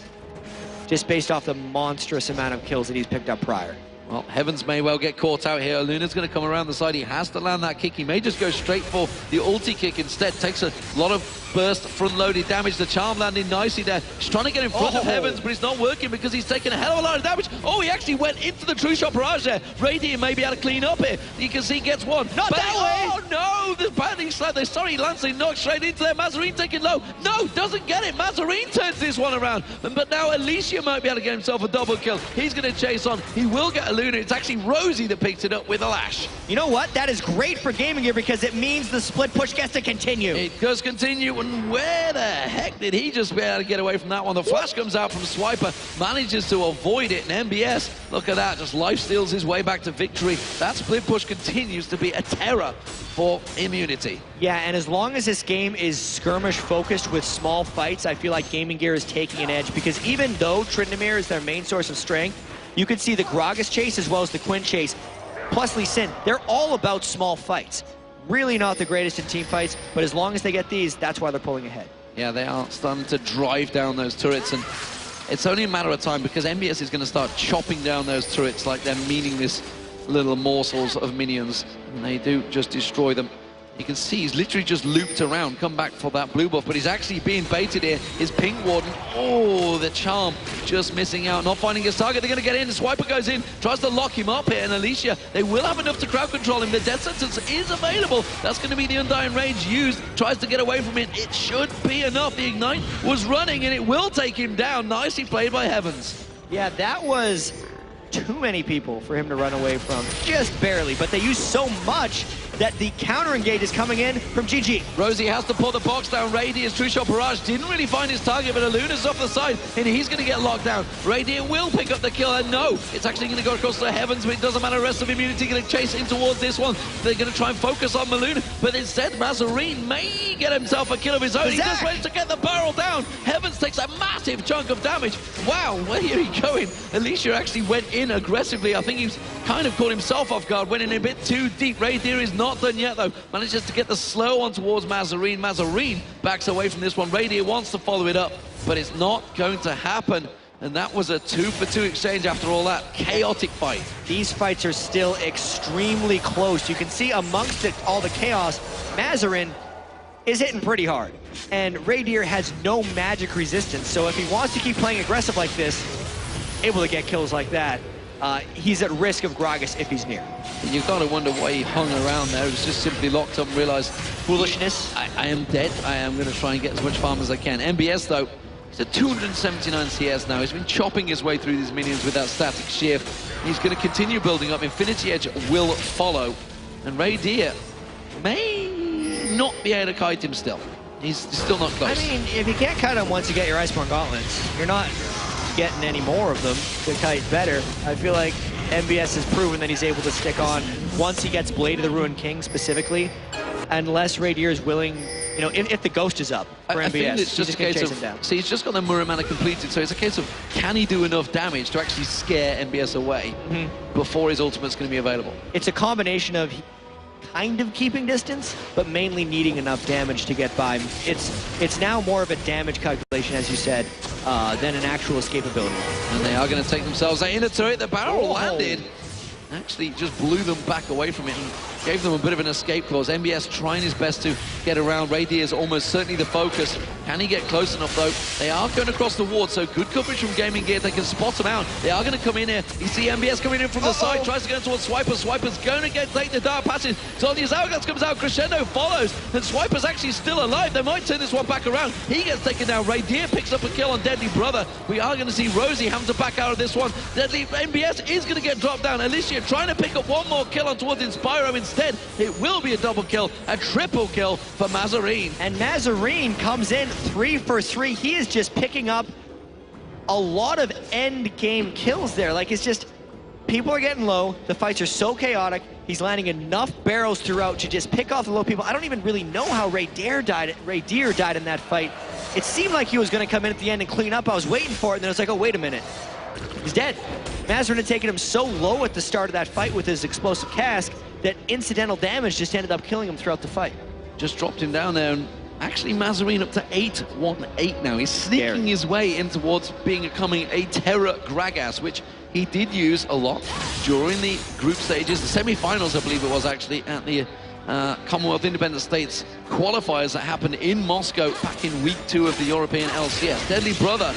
just based off the monstrous amount of kills that he's picked up prior. Well, Heavens may well get caught out here. Luna's going to come around the side. He has to land that kick. He may just go straight for the ulti kick instead. Takes a lot of burst front-loaded damage. The charm landing nicely there. He's trying to get in front of Heavens, but it's not working because he's taking a hell of a lot of damage. Oh, he actually went into the true shot barrage there. Radiant may be able to clean up here. You can see he gets one. Not that way! Oh, no! The batting slide. They're sorry, Lancing knocked straight into there. Mazarine taking low. No, doesn't get it. Mazarine turns this one around. But now Alicia might be able to get himself a double kill. He's going to chase on. He will get a Luna. It's actually Rosie that picked it up with a lash. You know what? That is great for GamingGear because it means the split push gets to continue. It does continue, and where the heck did he just be able to get away from that one? The flash comes out from Swiper, manages to avoid it, and MBS, look at that, just life steals his way back to victory. That split push continues to be a terror for Immunity. Yeah, and as long as this game is skirmish focused with small fights, I feel like GamingGear is taking an edge because even though Tryndamere is their main source of strength, you can see the Gragas chase as well as the Quinn chase, plus Lee Sin, they're all about small fights. Really not the greatest in team fights, but as long as they get these, that's why they're pulling ahead. Yeah, they are starting to drive down those turrets, and it's only a matter of time because MBS is going to start chopping down those turrets like they're meaningless little morsels of minions, and they do just destroy them. You can see he's literally just looped around, come back for that blue buff, but he's actually being baited here. His pink warden, oh, the charm just missing out, not finding his target. They're going to get in. The Swiper goes in, tries to lock him up here, and Alicia, they will have enough to crowd control him. The death sentence is available. That's going to be the Undying Rage used. Tries to get away from it. It should be enough. The Ignite was running, and it will take him down. Nicely played by Heavens. Yeah, that was too many people for him to run away from, just barely, but they used so much that the counter engage is coming in from GG. Rosie has to pull the box down. Radiant's True Shot Barrage didn't really find his target, but Aluna's off the side, and he's going to get locked down. Radiant will pick up the kill, and no, it's actually going to go across the Heavens, but it doesn't matter. Rest of Immunity going to chase in towards this one. They're going to try and focus on Maluna, but instead Mazarine may get himself a kill of his own. He just managed to get the barrel down. Heavens takes a massive chunk of damage. Wow, where are you going? Alicia actually went in aggressively. I think he's kind of caught himself off guard, went in a bit too deep. Radiant is not done yet, though. Manages to get the slow on towards Mazarine. Mazarine backs away from this one. Radiant wants to follow it up, but it's not going to happen. And that was a 2-for-2 exchange after all that chaotic fight. These fights are still extremely close. You can see amongst it, all the chaos, Mazarine is hitting pretty hard. And Radier has no magic resistance, so if he wants to keep playing aggressive like this, able to get kills like that, he's at risk of Gragas if he's near. You've got to wonder why he hung around there. He was just simply locked up and realized, foolishness. I am dead. I am going to try and get as much farm as I can. MBS, though, he's at 279 CS now. He's been chopping his way through these minions with that static shift. He's going to continue building up. Infinity Edge will follow. And Radier may not be able to kite him still. He's still not close. I mean, if you can't kite him once you get your Iceborne Gauntlets, you're not getting any more of them to kite better. I feel like MBS has proven that he's able to stick on once he gets Blade of the Ruined King specifically, unless Radier is willing, you know, if the Ghost is up for MBS, I think it's just a case of, see, he's just got the Muramana completed, so it's a case of, can he do enough damage to actually scare MBS away before his ultimate's going to be available? It's a combination of kind of keeping distance, but mainly needing enough damage to get by. It's now more of a damage calculation, as you said, than an actual escapability. And they are going to take themselves out in a turret. The barrel landed, actually just blew them back away from it and gave them a bit of an escape clause. MBS trying his best to get around. Radier is almost certainly the focus. Can he get close enough, though? They are going across the ward, so good coverage from GamingGear. They can spot him out. They are going to come in here. You see MBS coming in from the side, tries to go towards Swiper. Swiper's going to take the dark passage. Zoldy's Hourglass comes out, Crescendo follows, and Swiper's actually still alive. They might turn this one back around. He gets taken down. Radier picks up a kill on Deadly Brother. We are going to see Rosie having to back out of this one. Deadly MBS is going to get dropped down. Alicia trying to pick up one more kill on towards Inspiro. Instead, it will be a double kill, a triple kill for Mazarine. And Mazarine comes in 3 for 3. He is just picking up a lot of end game kills there. Like, it's just, people are getting low. The fights are so chaotic. He's landing enough barrels throughout to just pick off the low people. I don't even really know how Radier died in that fight. It seemed like he was going to come in at the end and clean up. I was waiting for it, and then it's like, oh, wait a minute. He's dead. Mazarine had taken him so low at the start of that fight with his explosive cask that incidental damage just ended up killing him throughout the fight. Just dropped him down there, and Actually, Mazarine up to 8-1-8 now. He's sneaking his way in towards becoming a Terra Gragas, which he did use a lot during the group stages, the semi-finals, I believe it was actually, at the Commonwealth Independent States qualifiers that happened in Moscow back in week 2 of the European LCS. Deadly Brother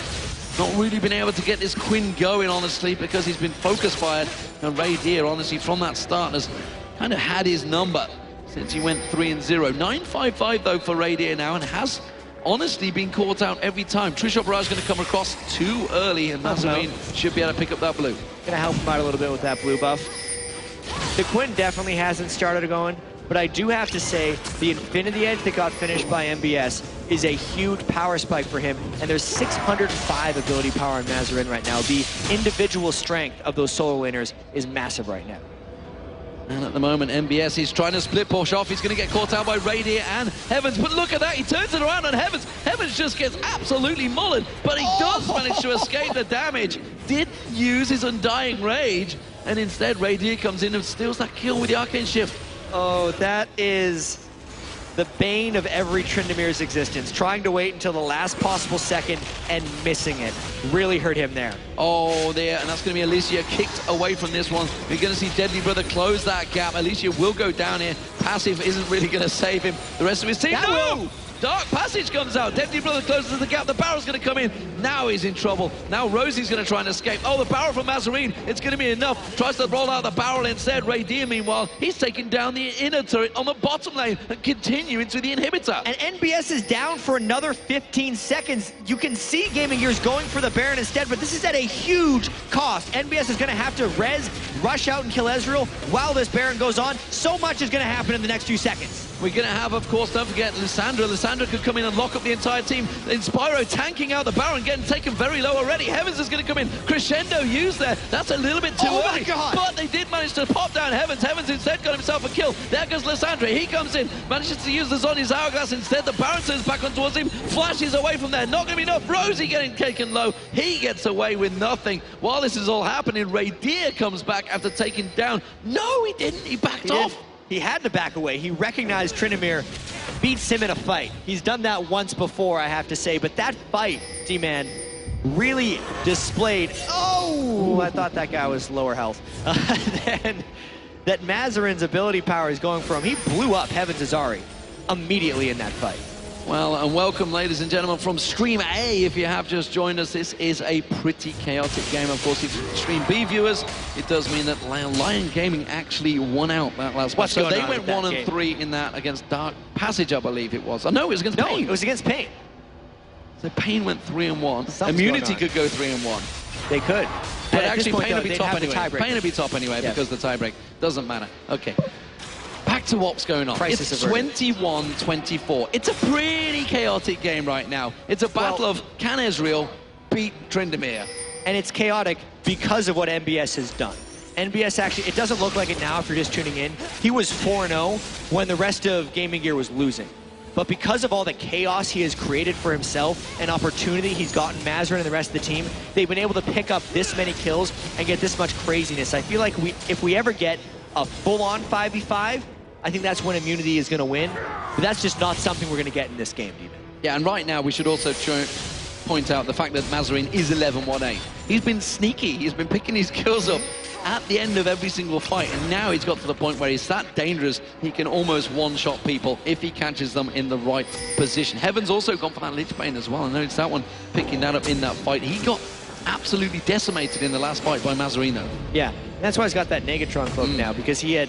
not really been able to get this Quinn going, honestly, because he's been focus fired. And Ray Deer, honestly, from that start has kind of had his number since he went 3-0. 9-5-5 though for Ray Deer now, and has honestly been caught out every time. Trishop Raj going to come across too early, and Mazarine should be able to pick up that blue. Gonna help him out a little bit with that blue buff. The Quinn definitely hasn't started going, but I do have to say the Infinity Edge that got finished by MBS is a huge power spike for him, and there's 605 ability power on Mazarine right now. The individual strength of those solo laners is massive right now. And at the moment, MBS, he's trying to split push off. He's going to get caught out by Radier and Heavens. But look at that. He turns it around on Heavens. Heavens just gets absolutely mullered. But he does manage to escape the damage. Did use his Undying Rage. And instead, Radier comes in and steals that kill with the Arcane Shift. Oh, that is the bane of every Tryndamere's existence. Trying to wait until the last possible second and missing it. Really hurt him there. Oh, there, and that's going to be Alicia kicked away from this one. We're going to see Deadly Brother close that gap. Alicia will go down here. Passive isn't really going to save him. The rest of his team, no! Dark Passage comes out. Deadly Brother closes the gap. The barrel's going to come in. Now he's in trouble. Now Rosie's going to try and escape. Oh, the barrel from Mazarine. It's going to be enough. Tries to roll out the barrel instead. Ray Deer, meanwhile, he's taking down the inner turret on the bottom lane and continue into the inhibitor. And NBS is down for another 15 seconds. You can see GamingGear's going for the Baron instead, but this is at a huge cost. NBS is going to have to rush out and kill Ezreal while this Baron goes on. So much is going to happen in the next few seconds. We're going to have, of course, don't forget, Lissandra. Lissandra could come in and lock up the entire team. Inspiro tanking out the Baron, getting taken very low already. Heavens is going to come in. Crescendo used there. That's a little bit too early. But they did manage to pop down Heavens. Heavens instead got himself a kill. There goes Lissandra. He comes in, manages to use the Zhonya's Hourglass instead. The Baron turns back on towards him, flashes away from there. Not going to be enough. Rosie getting taken low. He gets away with nothing. While this is all happening, Ray Deer comes back after taking down. No, he didn't. He backed off. He had to back away. He recognized Tryndamere beats him in a fight. He's done that once before, I have to say, but that fight, D-Man, really displayed, oh, I thought that guy was lower health, then that Mazarine's ability power is going from, he blew up Heaven's Azari immediately in that fight. Well, and welcome, ladies and gentlemen, from Stream A. If you have just joined us, this is a pretty chaotic game. Of course, if you Stream B viewers, it does mean that Lion Gaming actually won out that last match. So they went 1-3 in that against Dark Passage, I believe it was. Oh, no, it was against Pain. No, it was against Pain. So Pain went 3-1. Immunity could go 3-1. They could. But actually, Pain would be top anyway. Pain would be top anyway because the tiebreak doesn't matter. Okay. Back to what's going on. It's 21-24. It's a pretty chaotic game right now. It's a battle of can Ezreal beat Tryndamere? And it's chaotic because of what MBS has done. MBS actually, it doesn't look like it now if you're just tuning in. He was 4-0 when the rest of Gaming Gear was losing. But because of all the chaos he has created for himself and opportunity he's gotten Mazarine and the rest of the team, they've been able to pick up this many kills and get this much craziness. I feel like if we ever get a full-on 5v5, I think that's when Immunity is going to win. But that's just not something we're going to get in this game, even. Yeah, and right now we should also point out the fact that Mazarine is 11-1-8. He's been sneaky. He's been picking his kills up at the end of every single fight, and now he's got to the point where he's that dangerous he can almost one-shot people if he catches them in the right position. Heaven's also gone for that Lich Bane as well. I noticed that one, picking that up in that fight. He got absolutely decimated in the last fight by Mazarino. Yeah, that's why he's got that Negatron cloak now, because he had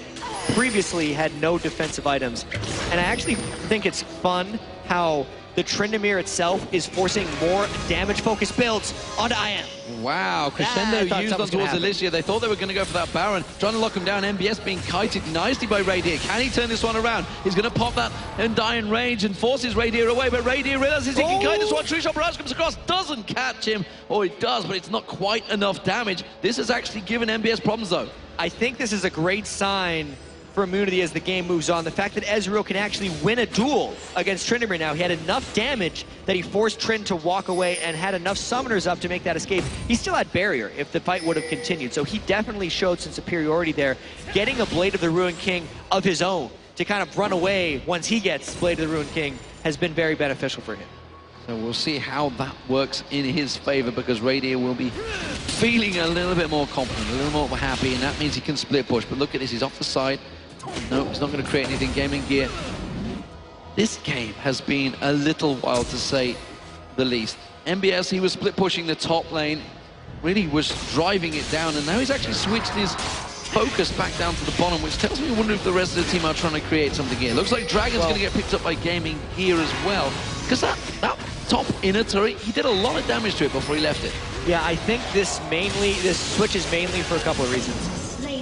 previously had no defensive items. And I actually think it's fun how the Tryndamere itself is forcing more damage-focused builds onto IM. Wow, Crescendo used on towards Alicia. They thought they were going to go for that Baron, trying to lock him down. MBS being kited nicely by Radier. Can he turn this one around? He's going to pop that Undying Rage and forces Radier away, but Radier realizes he can kite this one. Trishop Raj comes across, doesn't catch him. Or he does, but it's not quite enough damage. This has actually given MBS problems, though. I think this is a great sign for Immunity as the game moves on. The fact that Ezreal can actually win a duel against Tryndamere now. He had enough damage that he forced Trynd to walk away and had enough summoners up to make that escape. He still had barrier if the fight would have continued, so he definitely showed some superiority there, getting a Blade of the Ruined King of his own to kind of run away once he gets Blade of the Ruined King has been very beneficial for him. So we'll see how that works in his favor, because Radier will be feeling a little bit more confident, a little more happy, and that means he can split push. But look at this, he's off the side. No, he's not going to create anything. GamingGear. This game has been a little wild, to say the least. MBS, he was split pushing the top lane, really was driving it down, and now he's actually switched his focus back down to the bottom, which tells me I wonder if the rest of the team are trying to create something here. Looks like Dragon's going to get picked up by GamingGear as well, because that top inner turret, he did a lot of damage to it before he left it. Yeah, I think this switch is mainly for a couple of reasons.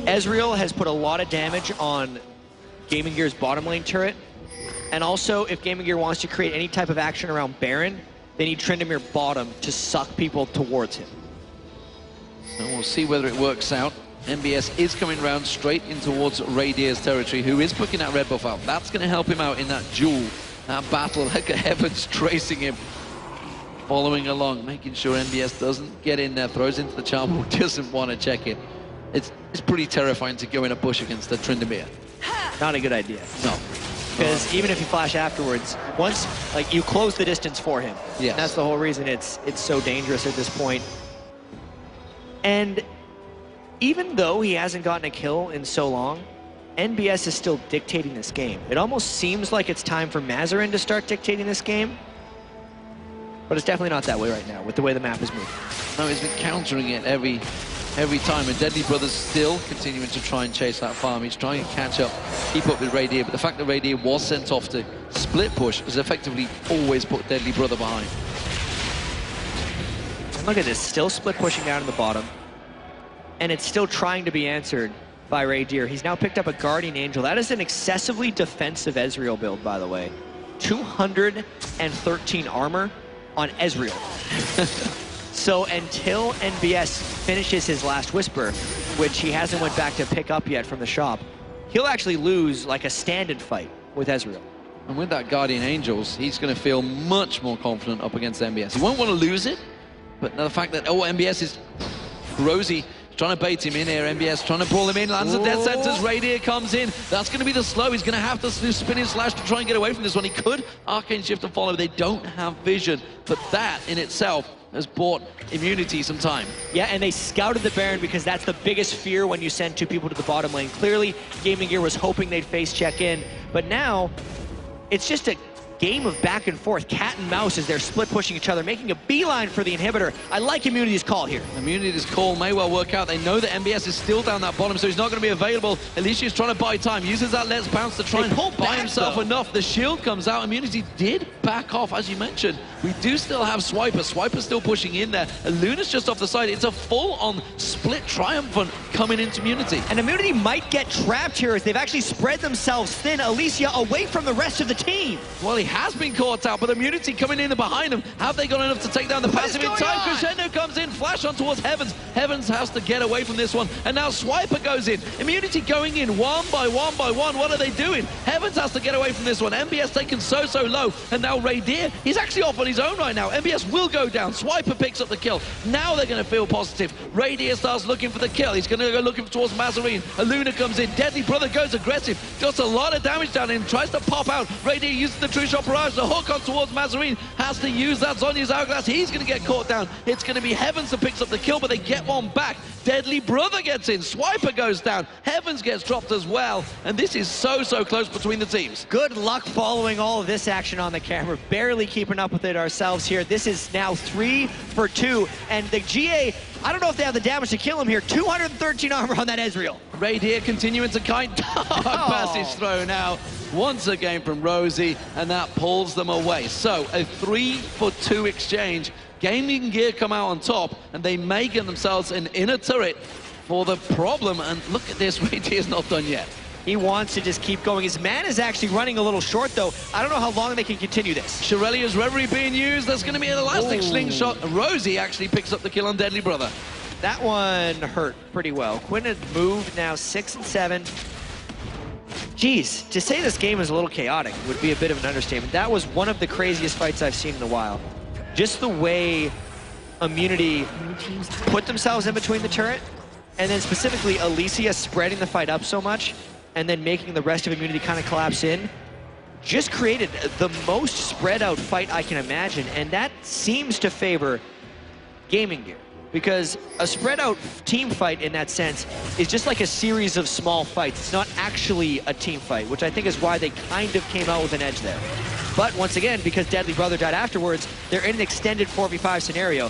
Ezreal has put a lot of damage on GamingGear's bottom lane turret, and also if GamingGear wants to create any type of action around Baron, they need Tryndamere bottom to suck people towards him. So we'll see whether it works out. MBS is coming around straight in towards Radier's territory, who is picking that red buff out. That's going to help him out in that duel, that battle. Like Heaven's tracing him, following along, making sure MBS doesn't get in there, throws into the charm, or doesn't want to check it. It's pretty terrifying to go in a bush against the Tryndamere. Not a good idea. No. Because even if you flash afterwards, once you close the distance for him. Yes. And that's the whole reason it's so dangerous at this point. And even though he hasn't gotten a kill in so long, NBS is still dictating this game. It almost seems like it's time for Mazarin to start dictating this game, but it's definitely not that way right now with the way the map is moving. No, he's been countering it every time, and Deadly Brother's still continuing to try and chase that farm. He's trying to catch up, keep up with Radier, but the fact that Radier was sent off to split push has effectively always put Deadly Brother behind. And look at this, still split pushing down in the bottom, and it's still trying to be answered by Radier. He's now picked up a Guardian Angel. That is an excessively defensive Ezreal build, by the way. 213 armor on Ezreal. So until NBS finishes his last Whisper, which he hasn't went back to pick up yet from the shop, he'll actually lose like a stand-and fight with Ezreal. And with that Guardian Angels, he's going to feel much more confident up against MBS. He won't want to lose it, but the fact that, MBS is Rosie trying to bait him in here. MBS trying to pull him in, lands the death sentence. Radier comes in. That's going to be the slow. He's going to have to do spinning slash to try and get away from this one. He could Arcane Shift and follow. They don't have vision, but that in itself has bought Immunity some time. Yeah, and they scouted the Baron because that's the biggest fear when you send two people to the bottom lane. Clearly, GamingGear was hoping they'd face check in, but now it's just a game of back and forth, cat and mouse, as they're split pushing each other, making a beeline for the inhibitor. I like Immunity's call here. Immunity's call may well work out. They know that MBS is still down that bottom, so he's not going to be available. Alicia's trying to buy time, uses that Let's Bounce to try and buy himself enough. The shield comes out. Immunity did back off, as you mentioned. We do still have Swiper. Swiper's still pushing in there. Luna's just off the side. It's a full-on split triumphant coming into Immunity. And Immunity might get trapped here as they've actually spread themselves thin. Alicia away from the rest of the team. Well, he has been caught out, but Immunity coming in behind him. Have they got enough to take down the passive in time? Crescendo comes in, flash on towards Heavens. Heavens has to get away from this one, and now Swiper goes in. Immunity going in one by one by one. What are they doing? Heavens has to get away from this one. MBS taken so low, and now Radier, he's actually off on his own right now. MBS will go down. Swiper picks up the kill. Now they're going to feel positive. Radier starts looking for the kill. He's going to go looking towards Mazarin. Luna comes in. Deadly Brother goes aggressive. Does a lot of damage down in. Tries to pop out. Radier uses the True Shot Barrage. The hook on towards Mazarin. Has to use that Zhonya's Hourglass. He's going to get caught down. It's going to be Heavens that picks up the kill, but they get one back. Deadly Brother gets in. Swiper goes down. Heavens gets dropped as well. And this is so close between the teams. Good luck following all of this action on the camera. Barely keeping up with it ourselves here. This is now 3 for 2. And the GA, I don't know if they have the damage to kill him here. 213 armor on that Ezreal. Radier continuing to kind passage throw now. Once again from Rosie, and that pulls them away. So a 3 for 2 exchange. GamingGear come out on top, and they may get themselves an inner turret for the problem. And look at this, Radier's not done yet. He wants to just keep going. His man is actually running a little short, though. I don't know how long they can continue this. Shirelia's Reverie being used. There's going to be an elastic slingshot. Rosie actually picks up the kill on Deadly Brother. That one hurt pretty well. Quinn had moved now 6 and 7. Geez, to say this game is a little chaotic would be a bit of an understatement. That was one of the craziest fights I've seen in a while. Just the way Immunity put themselves in between the turret, and then specifically Alicia spreading the fight up so much, and then making the rest of Immunity kind of collapse in. just created the most spread out fight I can imagine, and that seems to favor Gaming Gear. Because a spread out team fight in that sense is just like a series of small fights. It's not actually a team fight, which I think is why they kind of came out with an edge there. But once again, because Deadly Brother died afterwards, they're in an extended 4v5 scenario.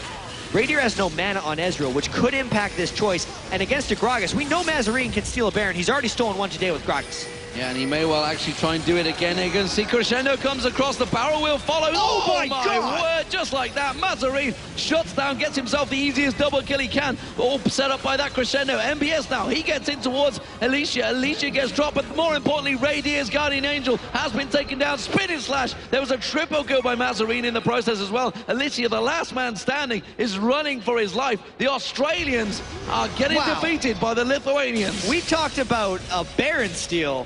Radier has no mana on Ezreal, which could impact this choice. And against a Gragas, we know Mazarine can steal a Baron. He's already stolen one today with Gragas. Yeah, and he may well actually try and do it again. You can see Crescendo comes across, the barrel wheel follows. Oh my God. Word, just like that. Mazarine shuts down, gets himself the easiest double kill he can. All set up by that Crescendo. MBS now, he gets in towards Alicia. Alicia gets dropped, but more importantly, Radier's Guardian Angel has been taken down. Spinning Slash. There was a triple kill by Mazarine in the process as well. Alicia, the last man standing, is running for his life. The Australians are getting defeated by the Lithuanians. We talked about a Baron steal.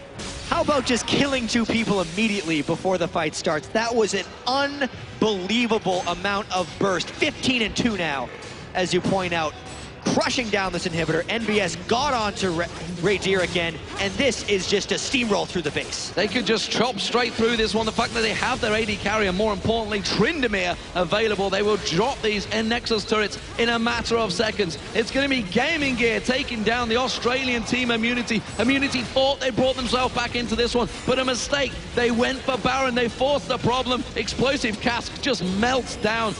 How about just killing 2 people immediately before the fight starts? That was an unbelievable amount of burst. 15 and 2 now, as you point out. Crushing down this inhibitor. NBS got onto Radier again, and this is just a steamroll through the base. They could just chop straight through this one. The fact that they have their AD carrier, more importantly, Tryndamere available, they will drop these Nexus turrets in a matter of seconds. It's going to be Gaming Gear taking down the Australian team Immunity. Immunity thought they brought themselves back into this one, but a mistake. They went for Baron. They forced the problem. Explosive Cask just melts down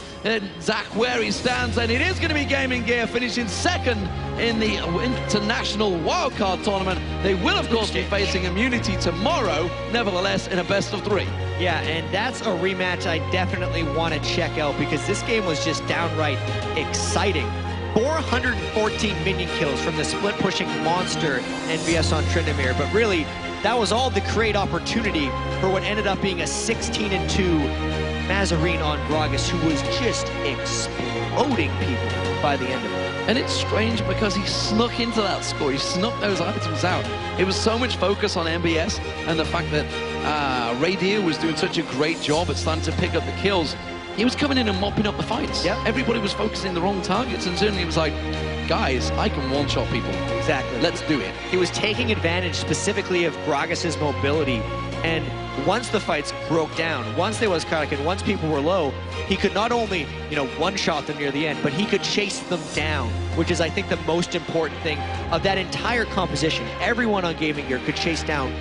Zach where he stands, and it is going to be Gaming Gear finishing second in the international wildcard tournament. They will, of course, be facing Immunity tomorrow, nevertheless, in a best of 3. Yeah, and that's a rematch I definitely want to check out, because this game was just downright exciting. 414 minion kills from the split-pushing monster NBS on Tryndamere, but really, that was all to create opportunity for what ended up being a 16-2 Mazarine on Gragas, who was just exploding people by the end of it. And it's strange because he snuck into that score. He snuck those items out. It was so much focus on MBS and the fact that Radier was doing such a great job at starting to pick up the kills. He was coming in and mopping up the fights. Yep. Everybody was focusing the wrong targets, and suddenly it was like, guys, I can one-shot people. Exactly. Let's do it. He was taking advantage specifically of Gragas' mobility, and once the fights broke down, once there was Karnak, and once people were low, he could not only, one-shot them near the end, but he could chase them down, which is, I think, the most important thing of that entire composition. Everyone on Gaming Gear could chase down